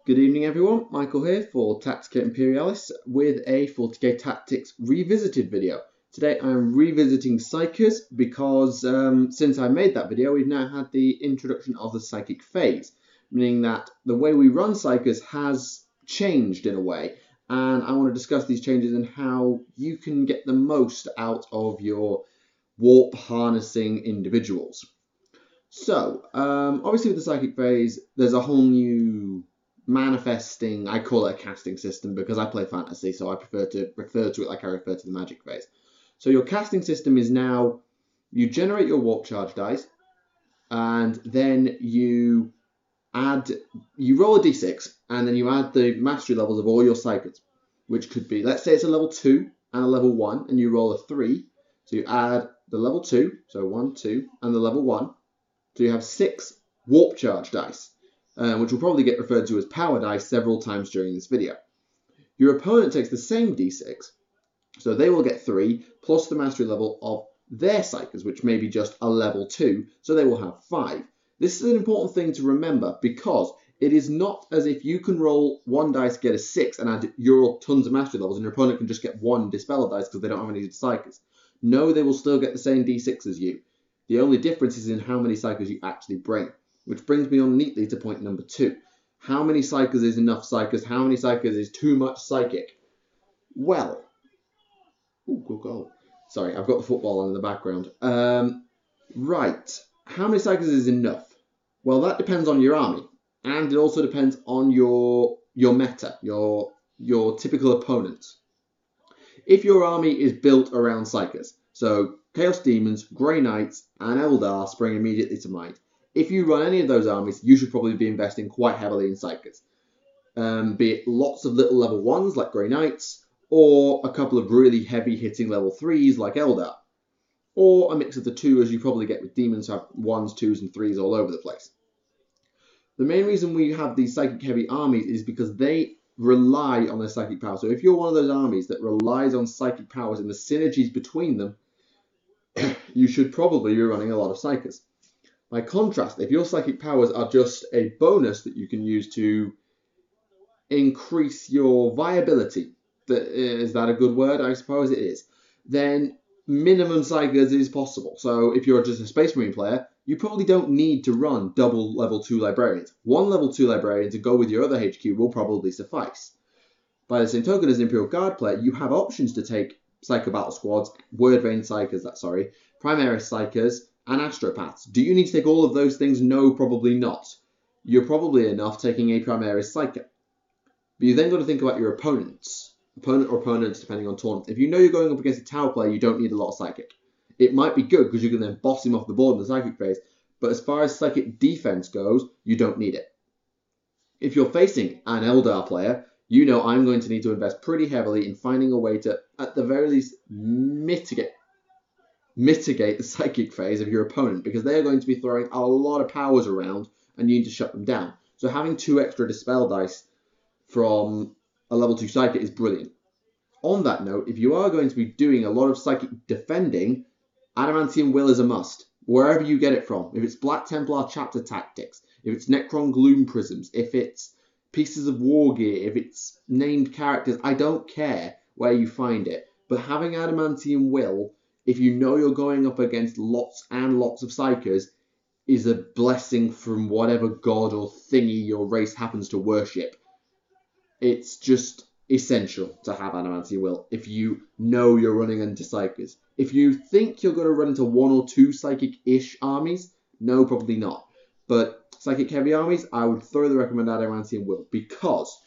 Good evening everyone, Michael here for Tactica Imperialis with a 40k Tactics Revisited video. Today I'm revisiting Psykers because since I made that video we've now had the introduction of the Psychic phase, meaning that the way we run Psykers has changed in a way, and I want to discuss these changes and how you can get the most out of your warp harnessing individuals. So, obviously with the Psychic phase there's a whole new manifesting, I call it a casting system because I play fantasy, so I prefer to refer to it like I refer to the magic phase. So your casting system is now, you generate your warp charge dice, and then you roll a d6, and then you add the mastery levels of all your Psykers, which could be, let's say it's a level 2 and a level 1, and you roll a 3, so you add the level 2, so 1, 2, and the level 1, so you have 6 warp charge dice. Which will probably get referred to as power dice several times during this video. Your opponent takes the same d6, so they will get 3 plus the mastery level of their Psykers, which may be just a level 2, so they will have 5. This is an important thing to remember because it is not as if you can roll 1 dice, get a 6, and add your tons of mastery levels, and your opponent can just get 1 dispel dice because they don't have any Psykers. No, they will still get the same d6 as you. The only difference is in how many Psykers you actually bring. Which brings me on neatly to point number 2. How many Psykers is enough Psykers? How many Psykers is too much Psychic? Well, good goal. Sorry, I've got the football on in the background. Right, how many Psykers is enough? Well, that depends on your army, and it also depends on your meta, your typical opponent. If your army is built around Psykers, so Chaos Demons, Grey Knights, and Eldar spring immediately to mind. If you run any of those armies, you should probably be investing quite heavily in Psykers. Be it lots of little level 1s like Grey Knights, or a couple of really heavy hitting level 3s like Eldar. Or a mix of the two, as you probably get with Demons who have 1s, 2s and 3s all over the place. The main reason we have these Psychic heavy armies is because they rely on their Psychic power. So if you're one of those armies that relies on Psychic powers and the synergies between them, you should probably be running a lot of Psykers. By contrast, if your Psychic powers are just a bonus that you can use to increase your viability, is that a good word? I suppose it is. Then minimum Psykers is possible. So if you're just a Space Marine player, you probably don't need to run double level 2 librarians. 1 level 2 librarian to go with your other HQ will probably suffice. By the same token, as an Imperial Guard player, you have options to take Psycho Battle Squads, Word Vein Psykers, Primaris Psykers, and Astropaths. Do you need to take all of those things? No, probably not. You're probably enough taking a Primaris Psyker. But you then got to think about your opponents. Opponent or opponents, depending on tournament. If you know you're going up against a tower player, you don't need a lot of Psychic. It might be good because you can then boss him off the board in the Psychic phase, but as far as Psychic defense goes, you don't need it. If you're facing an Eldar player, you know I'm going to need to invest pretty heavily in finding a way to, at the very least, mitigate the Psychic phase of your opponent, because they are going to be throwing a lot of powers around and you need to shut them down. So having 2 extra dispel dice from a level 2 Psychic is brilliant. On that note, if you are going to be doing a lot of Psychic defending, Adamantium Will is a must, wherever you get it from. If it's Black Templar Chapter Tactics, if it's Necron Gloom Prisms, if it's pieces of war gear, if it's named characters, I don't care where you find it. But having Adamantium Will, if you know you're going up against lots and lots of Psykers, is a blessing from whatever god or thingy your race happens to worship. It's just essential to have Adamantium Will if you know you're running into Psykers. If you think you're going to run into 1 or 2 Psychic-ish armies, no, probably not. But Psychic heavy armies, I would thoroughly recommend Adamantium Will, because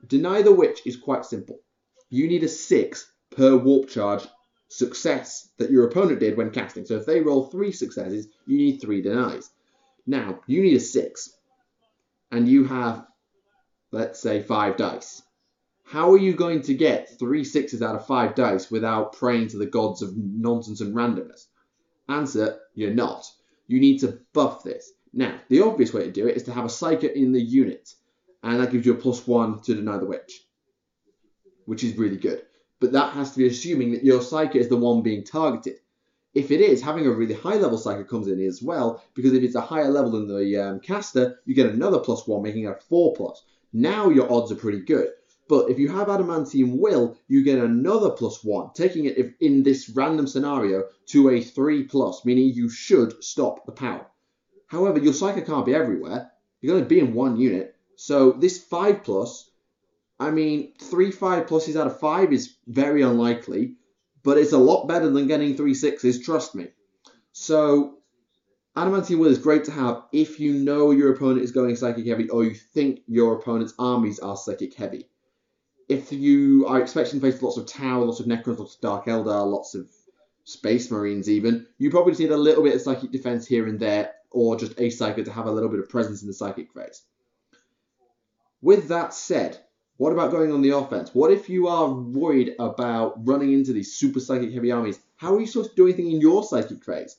Deny the Witch is quite simple. You need a 6 per warp charge success that your opponent did when casting. So if they roll 3 successes, you need 3 denies. Now, you need a 6, and you have, let's say, 5 dice. How are you going to get 3 6s out of 5 dice without praying to the gods of nonsense and randomness? Answer, you're not. You need to buff this. Now, the obvious way to do it is to have a Psyker in the unit, and that gives you a +1 to Deny the Witch, which is really good. But that has to be assuming that your Psyker is the one being targeted. If it is, having a really high level Psyker comes in as well, because if it's a higher level than the caster, you get another +1, making it a 4+. Now your odds are pretty good. But if you have Adamantium Will, you get another +1, taking it in this random scenario to a 3+, meaning you should stop the power. However, your Psyker can't be everywhere. You're going to be in one unit. So this 5+, I mean, 3 5+ out of 5 is very unlikely, but it's a lot better than getting 3 6s, trust me. So Adamantium Will is great to have if you know your opponent is going Psychic Heavy or you think your opponent's armies are Psychic Heavy. If you are expecting to face lots of Tau, lots of Necrons, lots of Dark Eldar, lots of Space Marines even, you probably just need a little bit of Psychic defense here and there, or just a Psyker to have a little bit of presence in the Psychic phase. With that said, what about going on the offense? What if you are worried about running into these super Psychic heavy armies? How are you supposed to do anything in your Psychic phase?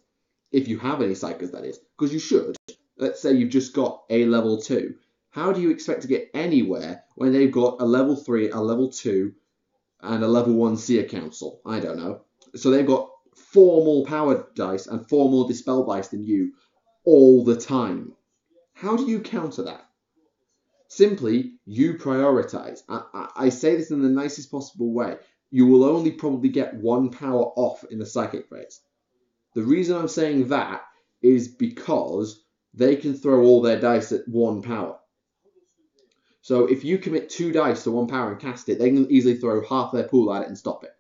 If you have any Psykers, that is. Because you should. Let's say you've just got a level 2. How do you expect to get anywhere when they've got a level 3, a level 2, and a level 1 Seer Council? I don't know. So they've got 4 more power dice and 4 more dispel dice than you all the time. How do you counter that? Simply, you prioritize. I say this in the nicest possible way. You will only probably get 1 power off in the Psychic phase. The reason I'm saying that is because they can throw all their dice at 1 power. So if you commit 2 dice to 1 power and cast it, they can easily throw half their pool at it and stop it.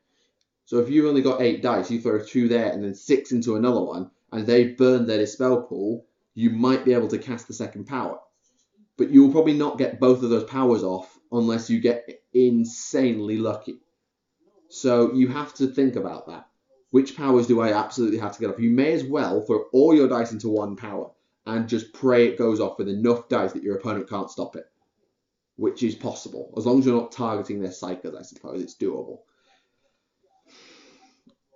So if you've only got 8 dice, you throw 2 there and then 6 into another one, and they've burned their dispel pool, you might be able to cast the second power. But you will probably not get both of those powers off unless you get insanely lucky. So you have to think about that. Which powers do I absolutely have to get off? You may as well throw all your dice into 1 power and just pray it goes off with enough dice that your opponent can't stop it. Which is possible. As long as you're not targeting their Psykers, I suppose it's doable.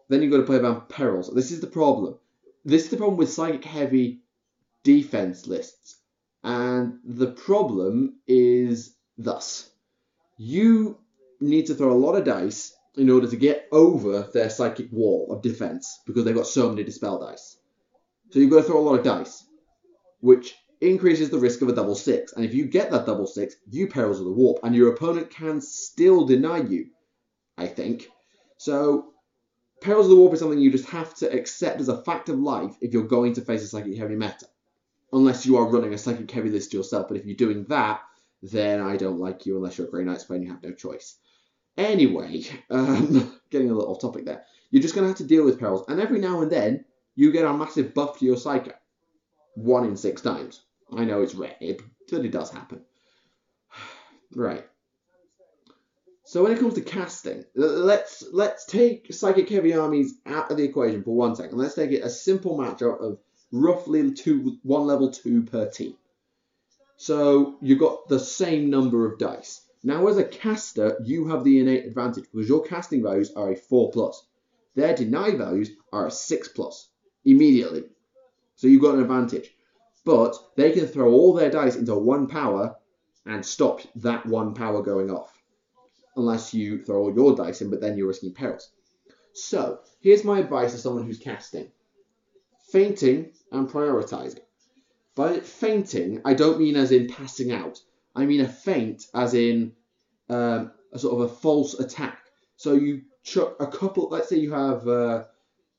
Then you've got to play around perils. This is the problem. This is the problem with Psychic heavy defense lists. And the problem is thus. You need to throw a lot of dice in order to get over their Psychic wall of defense because they've got so many dispel dice. So you've got to throw a lot of dice, which increases the risk of a double 6. And if you get that double 6, you perils of the warp, and your opponent can still deny you, I think. So perils of the warp is something you just have to accept as a fact of life if you're going to face a Psychic heavy meta. Unless you are running a Psychic heavy list yourself. But if you're doing that, then I don't like you unless you're a Grey Knights player and you have no choice. Anyway, getting a little off topic there. You're just going to have to deal with perils. And every now and then, you get a massive buff to your Psyker. 1 in 6 times. I know it's rare, but it does happen. Right. So when it comes to casting, let's take Psychic heavy armies out of the equation for 1 second. Let's take it a simple matchup of roughly 1 level 2 per team. So you've got the same number of dice. Now as a caster, you have the innate advantage because your casting values are a 4+. Their deny values are a 6+. Immediately. So you've got an advantage. But they can throw all their dice into 1 power and stop that 1 power going off. Unless you throw all your dice in, but then you're risking perils. So, here's my advice to someone who's casting. Feinting and prioritizing. By feinting, I don't mean as in passing out. I mean a feint as in a sort of a false attack. So you chuck a couple, let's say you have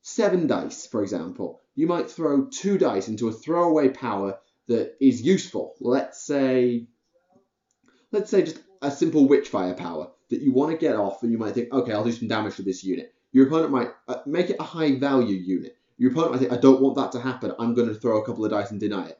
7 dice, for example. You might throw 2 dice into a throwaway power that is useful. Let's say just a simple Witchfire power that you want to get off, and you might think, okay, I'll do some damage to this unit. Your opponent might make it a high value unit. Your opponent might think, I don't want that to happen. I'm going to throw a couple of dice and deny it.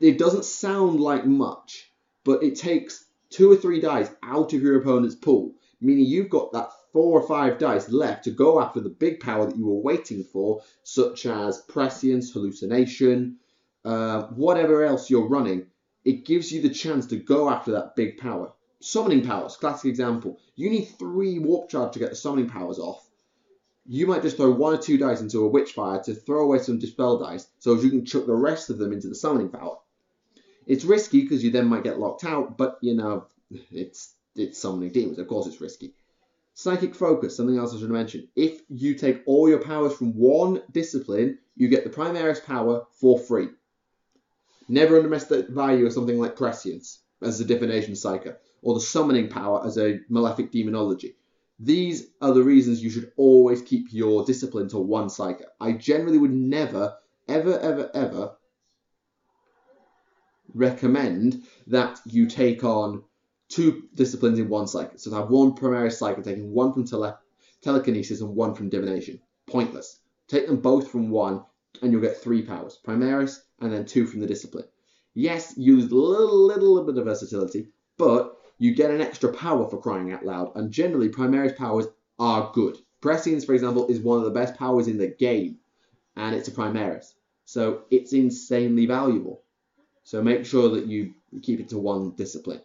It doesn't sound like much, but it takes 2 or 3 dice out of your opponent's pool, meaning you've got that 4 or 5 dice left to go after the big power that you were waiting for, such as Prescience, Hallucination, whatever else you're running. It gives you the chance to go after that big power. Summoning powers, classic example. You need 3 warp charge to get the summoning powers off. You might just throw 1 or 2 dice into a Witchfire to throw away some dispel dice so you can chuck the rest of them into the summoning power. It's risky because you then might get locked out, but you know, it's summoning demons. Of course it's risky. Psychic focus, something else I should mention. If you take all your powers from 1 discipline, you get the Primaris power for free. Never underestimate the value of something like Prescience. as a divination psyker, or the summoning power as a malefic demonology. These are the reasons you should always keep your discipline to one psyker. I generally would never, ever recommend that you take on 2 disciplines in one psyker. So have one Primaris psyker taking one from telekinesis and one from divination. Pointless. Take them both from one and you'll get 3 powers. Primaris and then 2 from the discipline. Yes, you lose a little bit of versatility, but you get an extra power for crying out loud, and generally Primaris powers are good. Prescience, for example, is one of the best powers in the game, and it's a Primaris. So it's insanely valuable. So make sure that you keep it to one discipline.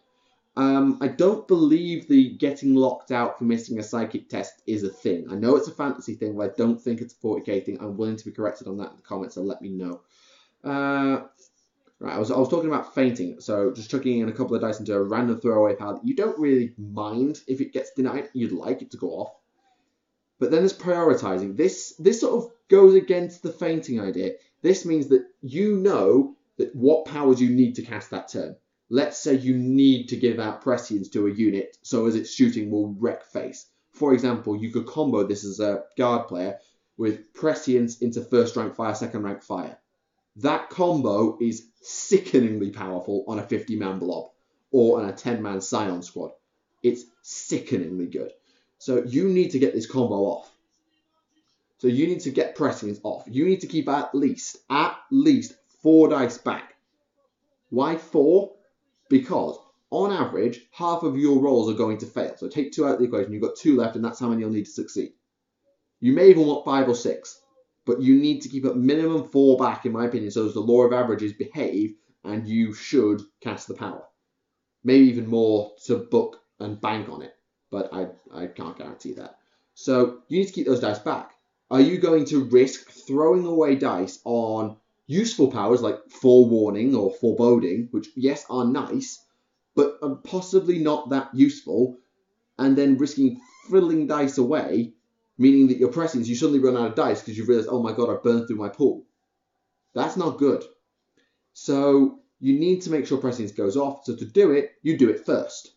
I don't believe the getting locked out for missing a psychic test is a thing. I know it's a fantasy thing, but I don't think it's a 40k thing. I'm willing to be corrected on that in the comments, so let me know. Right, I was talking about fainting, so just chucking in a couple of dice into a random throwaway pile that you don't really mind if it gets denied. You'd like it to go off. But then there's prioritizing. This sort of goes against the fainting idea. This means that you know that what powers you need to cast that turn. Let's say you need to give out prescience to a unit so as its shooting will wreck face. For example, you could combo this as a guard player with prescience into first rank fire, second rank fire. That combo is sickeningly powerful on a 50-man blob or on a 10-man Scion squad. It's sickeningly good. So you need to get this combo off. So you need to get prescience off. You need to keep at least 4 dice back. Why 4? Because on average, half of your rolls are going to fail. So take 2 out of the equation. You've got 2 left, and that's how many you'll need to succeed. You may even want 5 or 6. But you need to keep at minimum 4 back, in my opinion, so as the law of averages behave, and you should cast the power. Maybe even more to book and bank on it, but I can't guarantee that. So you need to keep those dice back. Are you going to risk throwing away dice on useful powers like forewarning or foreboding, which, yes, are nice, but are possibly not that useful, and then risking frittling dice away, meaning that your prescience, you suddenly run out of dice because you've realised, oh my god, I've burned through my pool. That's not good. So you need to make sure prescience goes off. So to do it, you do it first.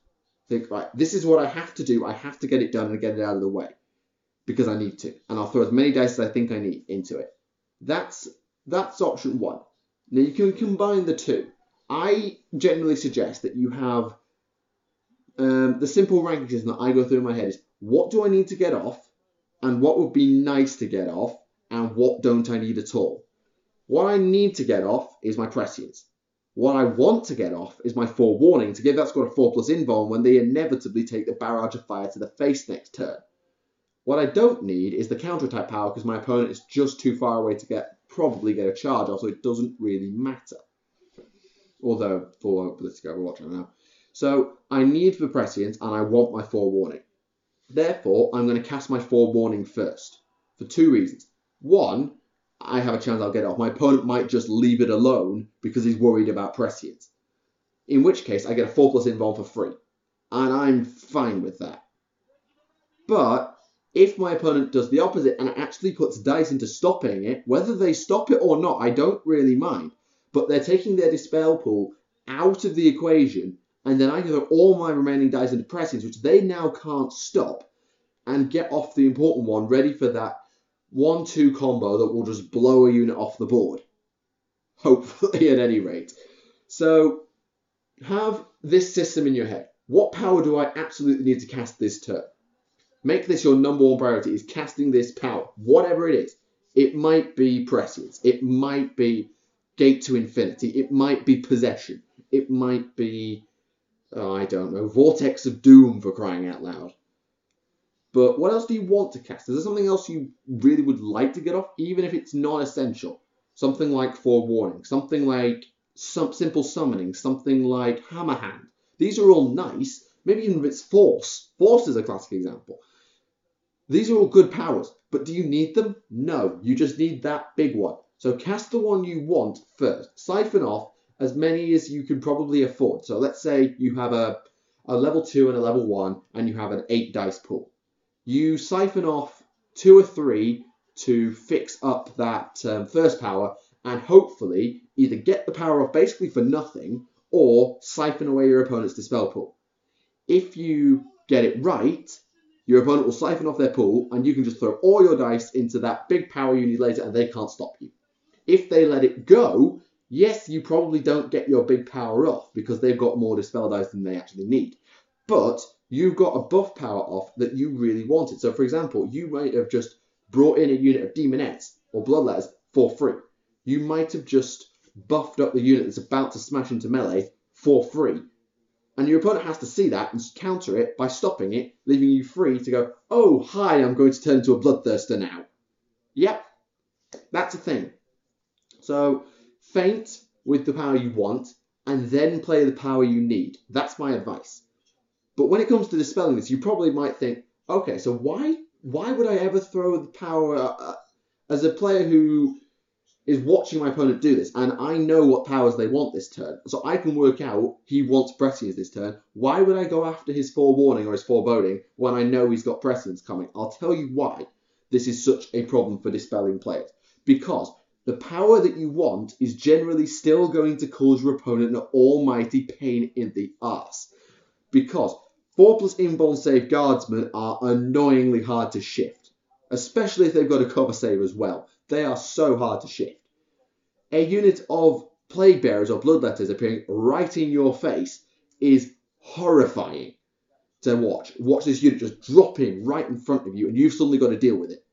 Think, right, this is what I have to do. I have to get it done and get it out of the way because I need to. And I'll throw as many dice as I think I need into it. That's option 1. Now you can combine the 2. I generally suggest that you have the simple ranking system that I go through in my head is, what do I need to get off? And what would be nice to get off, and what don't I need at all? What I need to get off is my prescience. What I want to get off is my forewarning to give that squad a 4+ invuln when they inevitably take the barrage of fire to the face next turn. What I don't need is the counter-attack power because my opponent is just too far away to probably get a charge off, so it doesn't really matter. Although, for Politico, we're watching now. So I need the prescience and I want my forewarning. Therefore, I'm going to cast my forewarning first, for 2 reasons. 1, I have a chance I'll get it off. My opponent might just leave it alone because he's worried about prescience. In which case, I get a 4+ invuln for free. And I'm fine with that. But if my opponent does the opposite and actually puts dice into stopping it, whether they stop it or not, I don't really mind. But they're taking their dispel pool out of the equation, and then I can throw all my remaining dice into prescience, which they now can't stop, and get off the important one, ready for that 1-2 combo that will just blow a unit off the board. Hopefully, at any rate. So, have this system in your head. What power do I absolutely need to cast this turn? Make this your number 1 priority, is casting this power, whatever it is. It might be prescience. It might be Gate to Infinity. It might be Possession. It might be, oh, I don't know, Vortex of Doom, for crying out loud. But what else do you want to cast? Is there something else you really would like to get off, even if it's not essential? Something like Forewarning, something like Simple Summoning, something like Hammer Hand. These are all nice. Maybe even if it's Force. Force is a classic example. These are all good powers, but do you need them? No, you just need that big one. So cast the one you want first. Siphon off as many as you can probably afford. So let's say you have a level 2 and a level 1, and you have an 8 dice pool. You siphon off 2 or 3 to fix up that first power, and hopefully either get the power off basically for nothing, or siphon away your opponent's dispel pool. If you get it right, your opponent will siphon off their pool, and you can just throw all your dice into that big power you need later, and they can't stop you. If they let it go, yes, you probably don't get your big power off because they've got more dispel dice than they actually need. But you've got a buff power off that you really wanted. So, for example, you might have just brought in a unit of Demonettes or Bloodletters for free. You might have just buffed up the unit that's about to smash into melee for free. And your opponent has to see that and counter it by stopping it, leaving you free to go, oh, hi, I'm going to turn into a Bloodthirster now. Yep, that's a thing. So feint with the power you want, and then play the power you need. That's my advice. But when it comes to dispelling this, you probably might think, okay, so why would I ever throw the power as a player who is watching my opponent do this, and I know what powers they want this turn, so I can work out he wants Prescience this turn. Why would I go after his forewarning or his foreboding when I know he's got Prescience coming? I'll tell you why this is such a problem for dispelling players. Because the power that you want is generally still going to cause your opponent an almighty pain in the arse. Because 4+ Invuln save Guardsmen are annoyingly hard to shift. Especially if they've got a cover save as well. They are so hard to shift. A unit of Plague Bearers or Bloodletters appearing right in your face is horrifying to watch. Watch this unit just drop in right in front of you and you've suddenly got to deal with it.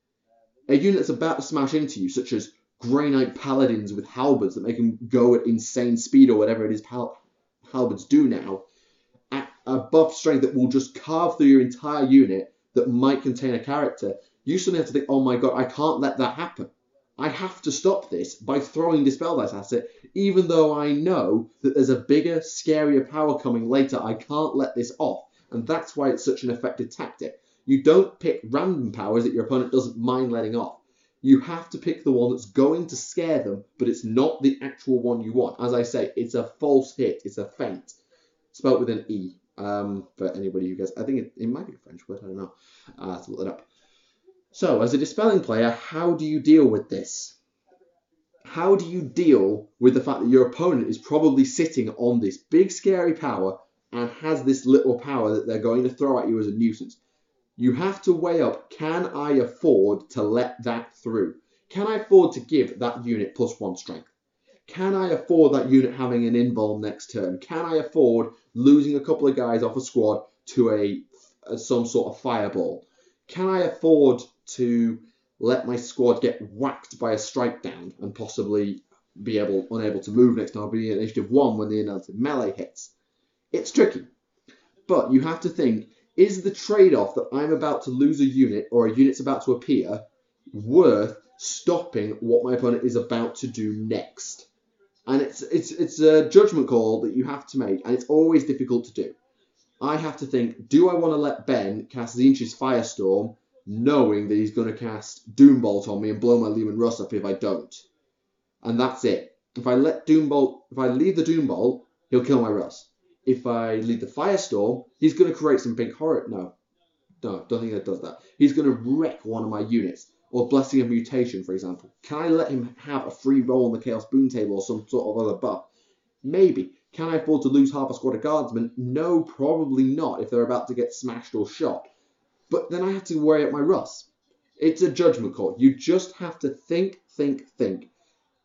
A unit that's about to smash into you, such as Grey Knight Paladins with halberds that make them go at insane speed or whatever it is halberds do now, at a buff strength that will just carve through your entire unit that might contain a character, you suddenly have to think, oh my god, I can't let that happen. I have to stop this by throwing Dispel Dice at it, even though I know that there's a bigger, scarier power coming later. I can't let this off, and that's why it's such an effective tactic. You don't pick random powers that your opponent doesn't mind letting off. You have to pick the one that's going to scare them, but it's not the actual one you want. As I say, it's a false hit, it's a feint. Spelled with an E, for anybody who gets, I think it might be a French word, I don't know. I have to look it up. So, as a dispelling player, how do you deal with this? How do you deal with the fact that your opponent is probably sitting on this big scary power and has this little power that they're going to throw at you as a nuisance? You have to weigh up, can I afford to let that through? Can I afford to give that unit +1 strength? Can I afford that unit having an invuln next turn? Can I afford losing a couple of guys off a squad to some sort of fireball? Can I afford to let my squad get whacked by a strike down and possibly be unable to move next time? I'll be at initiative 1 when the initiative melee hits. It's tricky, but you have to think, is the trade-off that I'm about to lose a unit or a unit's about to appear worth stopping what my opponent is about to do next? And it's a judgment call that you have to make, and it's always difficult to do. I have to think, do I want to let Ben cast Tzeentch's Firestorm, knowing that he's going to cast Doombolt on me and blow my Leman Russ up if I don't? And that's it. If I leave the Doombolt, he'll kill my Russ. If I leave the Firestorm, he's going to create some pink horror. No, don't think that does that. He's going to wreck one of my units. Or Blessing of Mutation, for example. Can I let him have a free roll on the Chaos Boon table or some sort of other buff? Maybe. Can I afford to lose half a squad of guardsmen? No, probably not if they're about to get smashed or shot. But then I have to worry about my Russ. It's a judgment call. You just have to think.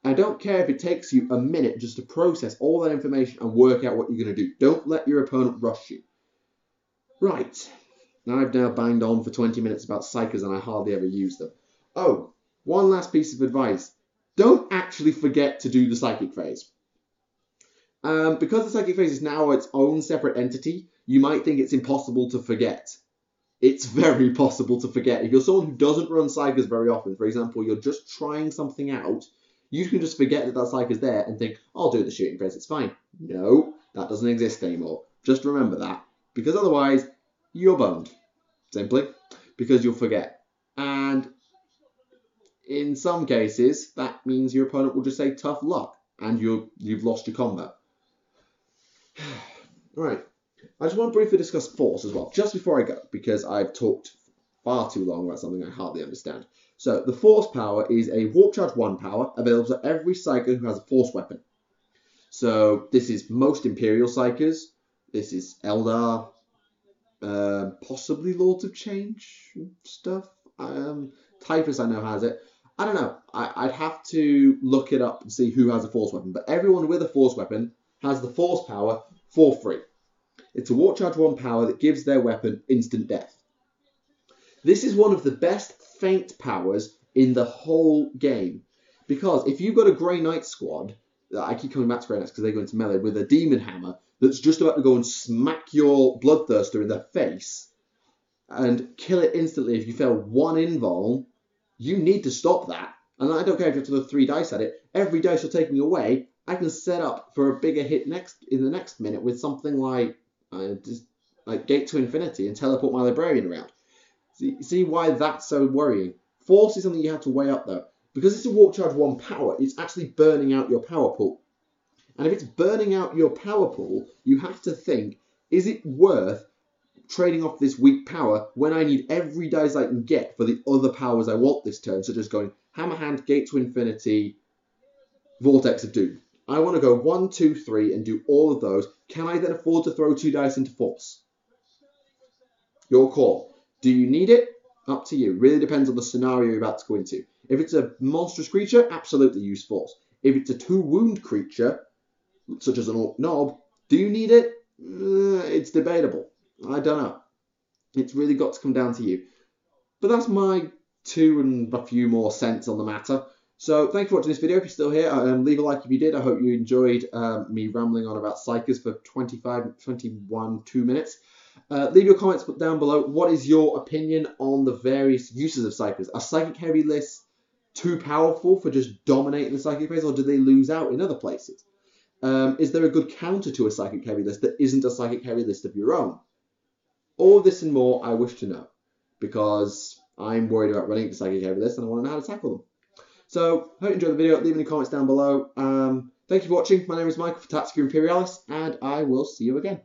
I don't care if it takes you a minute just to process all that information and work out what you're going to do. Don't let your opponent rush you. Right. Now I've banged on for 20 minutes about Psykers and I hardly ever use them. Oh, one last piece of advice. Don't actually forget to do the Psychic phase. Because the Psychic phase is now its own separate entity, you might think it's impossible to forget. It's very possible to forget. If you're someone who doesn't run Psykers very often, for example, you're just trying something out, you can just forget that Psyker's there and think, I'll do the shooting phase, it's fine. No, that doesn't exist anymore. Just remember that, because otherwise, you're boned. Simply, because you'll forget. And in some cases, that means your opponent will just say tough luck, and you've lost your combat. Alright, I just want to briefly discuss Force as well, just before I go, because I've talked far too long about something I hardly understand. So, the Force power is a Warp Charge 1 power, available to every Psyker who has a Force weapon. So this is most Imperial Psykers. This is Eldar, possibly Lords of Change stuff. Typhus I know has it. I don't know. I'd have to look it up and see who has a Force weapon. But everyone with a Force weapon has the Force power for free. It's a Warp Charge 1 power that gives their weapon instant death. This is one of the best feint powers in the whole game. Because if you've got a Grey Knight squad, I keep coming back to Grey Knights because they go into melee, with a Demon Hammer that's just about to go and smack your Bloodthirster in the face and kill it instantly if you fail one invuln, you need to stop that. And I don't care if you have to throw 3 dice at it. Every dice you're taking away, I can set up for a bigger hit in the next minute with something like Gate to Infinity and teleport my Librarian around. See why that's so worrying. Force is something you have to weigh up though. Because it's a Warp Charge 1 power, it's actually burning out your power pool. And if it's burning out your power pool, you have to think, is it worth trading off this weak power when I need every dice I can get for the other powers I want this turn, such as going Hammer Hand, Gate to Infinity, Vortex of Doom. I want to go 1, 2, 3 and do all of those. Can I then afford to throw 2 dice into Force? Your call. Do you need it? Up to you. Really depends on the scenario you're about to go into. If it's a monstrous creature, absolutely use Force. If it's a 2-wound creature, such as an Orc Knob, do you need it? It's debatable. I don't know. It's really got to come down to you. But that's my 2 and a few more cents on the matter. So thank you for watching this video. If you're still here, leave a like if you did. I hope you enjoyed me rambling on about Psykers for 2 minutes. Leave your comments down below. What is your opinion on the various uses of Psykers? Are Psychic Heavy lists too powerful for just dominating the Psychic phase, or do they lose out in other places? Is there a good counter to a Psychic Heavy list that isn't a Psychic Heavy list of your own? All this and more I wish to know, because I'm worried about running into Psychic Heavy lists and I want to know how to tackle them. So, hope you enjoyed the video. Leave any comments down below. Thank you for watching. My name is Michael for Tactica Imperialis, and I will see you again.